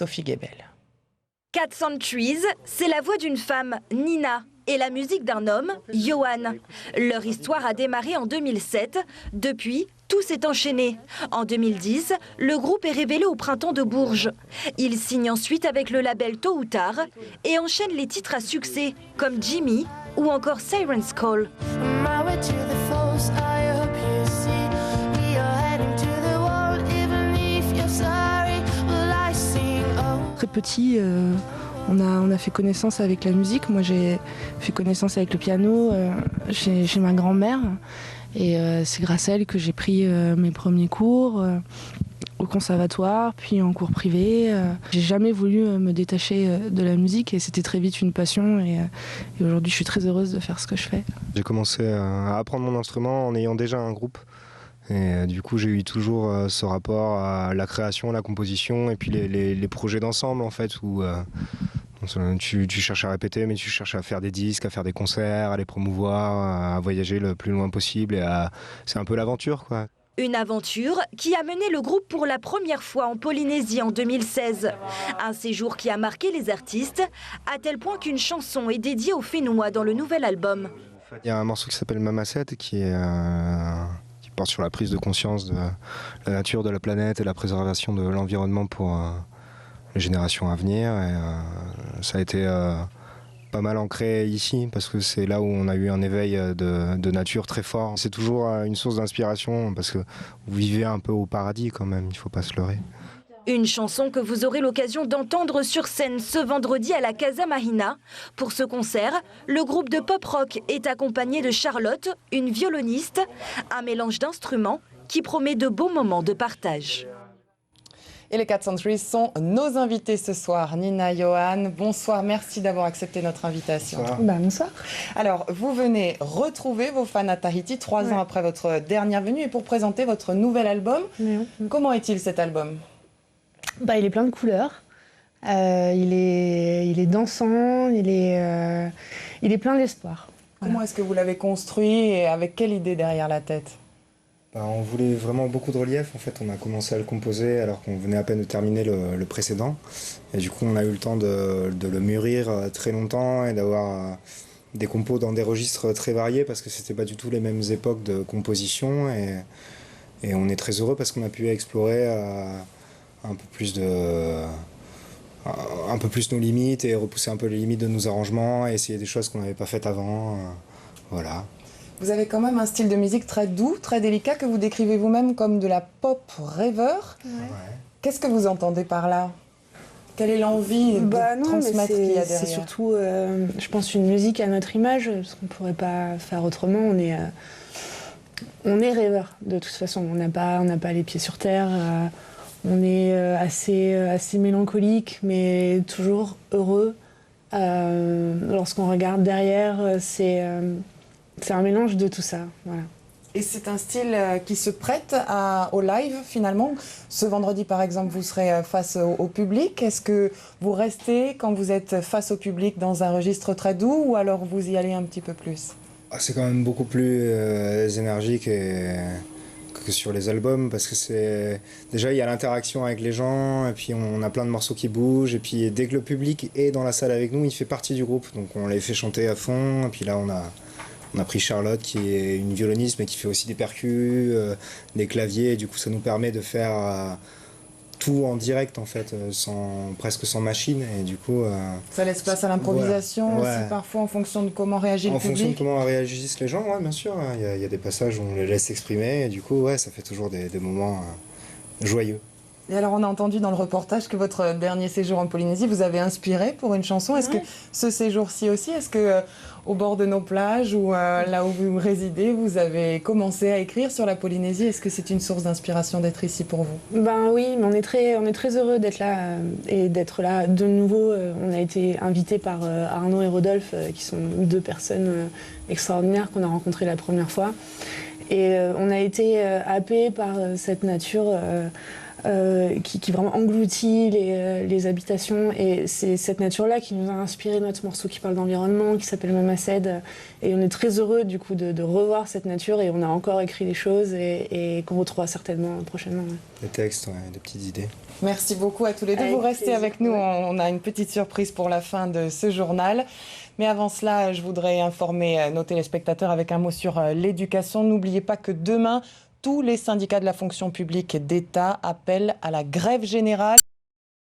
Sophie Gebel. Cats and Trees, c'est la voix d'une femme, Nina, et la musique d'un homme, Johan. Leur histoire a démarré en 2007. Depuis, tout s'est enchaîné. En 2010, le groupe est révélé au Printemps de Bourges. Ils signent ensuite avec le label Tôt ou Tard et enchaînent les titres à succès comme Jimmy ou encore Siren's Call. Très petit, on a fait connaissance avec la musique. Moi, j'ai fait connaissance avec le piano chez ma grand-mère. Et c'est grâce à elle que j'ai pris mes premiers cours au conservatoire, puis en cours privé. J'ai jamais voulu me détacher de la musique et c'était très vite une passion. Et aujourd'hui, je suis très heureuse de faire ce que je fais. J'ai commencé à apprendre mon instrument en ayant déjà un groupe. Et du coup, j'ai eu toujours ce rapport à la création, la composition et puis les projets d'ensemble en fait où tu cherches à répéter, mais tu cherches à faire des disques, à faire des concerts, à les promouvoir, à voyager le plus loin possible. C'est un peu l'aventure, quoi. Une aventure qui a mené le groupe pour la première fois en Polynésie en 2016. Un séjour qui a marqué les artistes, à tel point qu'une chanson est dédiée aux Fénois dans le nouvel album. Il y a un morceau qui s'appelle Mamacet qui porte sur la prise de conscience de la nature, de la planète et la préservation de l'environnement pour les générations à venir. Et, ça a été pas mal ancré ici parce que c'est là où on a eu un éveil de nature très fort. C'est toujours une source d'inspiration parce que vous vivez un peu au paradis quand même, il ne faut pas se leurrer. Une chanson que vous aurez l'occasion d'entendre sur scène ce vendredi à la Casa Mahina. Pour ce concert, le groupe de pop-rock est accompagné de Charlotte, une violoniste, un mélange d'instruments qui promet de beaux moments de partage. Et les Cats and Trees sont nos invités ce soir. Nina, Johan, bonsoir, merci d'avoir accepté notre invitation. Bonsoir. Bonsoir. Alors, vous venez retrouver vos fans à Tahiti 3 ans après votre dernière venue et pour présenter votre nouvel album. Comment est-il cet album ? Il est plein de couleurs, il est dansant, il est plein d'espoir. Comment est-ce que vous l'avez construit et avec quelle idée derrière la tête ? On voulait vraiment beaucoup de relief. En fait, on a commencé à le composer alors qu'on venait à peine de terminer le précédent. Et du coup, on a eu le temps de le mûrir très longtemps et d'avoir des compos dans des registres très variés parce que c'était pas du tout les mêmes époques de composition. Et on est très heureux parce qu'on a pu explorer un peu plus nos limites et repousser un peu les limites de nos arrangements et essayer des choses qu'on n'avait pas faites avant. Voilà. Vous avez quand même un style de musique très doux, très délicat, que vous décrivez vous-même comme de la pop rêveur. Ouais. Qu'est-ce que vous entendez par là ? Quelle est l'envie de transmettre qu'il y a derrière ? C'est surtout, je pense, une musique à notre image, parce qu'on ne pourrait pas faire autrement. On est rêveur, de toute façon. On n'a pas les pieds sur terre. On est assez mélancolique, mais toujours heureux. Lorsqu'on regarde derrière, c'est un mélange de tout ça. Voilà. Et c'est un style qui se prête au live, finalement. Ce vendredi, par exemple, vous serez face au public. Est-ce que vous restez, quand vous êtes face au public, dans un registre très doux, ou alors vous y allez un petit peu plus ? C'est quand même beaucoup plus énergique que sur les albums, parce que déjà il y a l'interaction avec les gens, et puis on a plein de morceaux qui bougent, et puis dès que le public est dans la salle avec nous, il fait partie du groupe, donc on les fait chanter à fond, et puis là on a pris Charlotte qui est une violoniste mais qui fait aussi des percus, des claviers, et du coup ça nous permet de faire tout en direct en fait, presque sans machine, et du coup... ça laisse place à l'improvisation aussi parfois en fonction de comment réagit le public. En fonction de comment réagissent les gens, bien sûr, il y a des passages où on les laisse s'exprimer, et du coup ça fait toujours des moments joyeux. Et alors on a entendu dans le reportage que votre dernier séjour en Polynésie vous avez inspiré pour une chanson. Est-ce que ce séjour-ci aussi, est-ce que au bord de nos plages ou là où vous résidez, vous avez commencé à écrire sur la Polynésie? Est-ce que c'est une source d'inspiration d'être ici pour vous? Oui, mais on est très heureux d'être là et d'être là de nouveau. On a été invités par Arnaud et Rodolphe, qui sont 2 personnes extraordinaires qu'on a rencontrées la première fois. Et on a été happés par cette nature qui vraiment engloutit les habitations. Et c'est cette nature-là qui nous a inspiré notre morceau qui parle d'environnement, qui s'appelle Mama Said. Et on est très heureux du coup de revoir cette nature, et on a encore écrit des choses et qu'on retrouvera certainement prochainement. Des textes, des petites idées. Merci beaucoup à tous les deux. Vous restez avec nous. On a une petite surprise pour la fin de ce journal. Mais avant cela, je voudrais informer nos téléspectateurs avec un mot sur l'éducation. N'oubliez pas que demain, tous les syndicats de la fonction publique d'État appellent à la grève générale.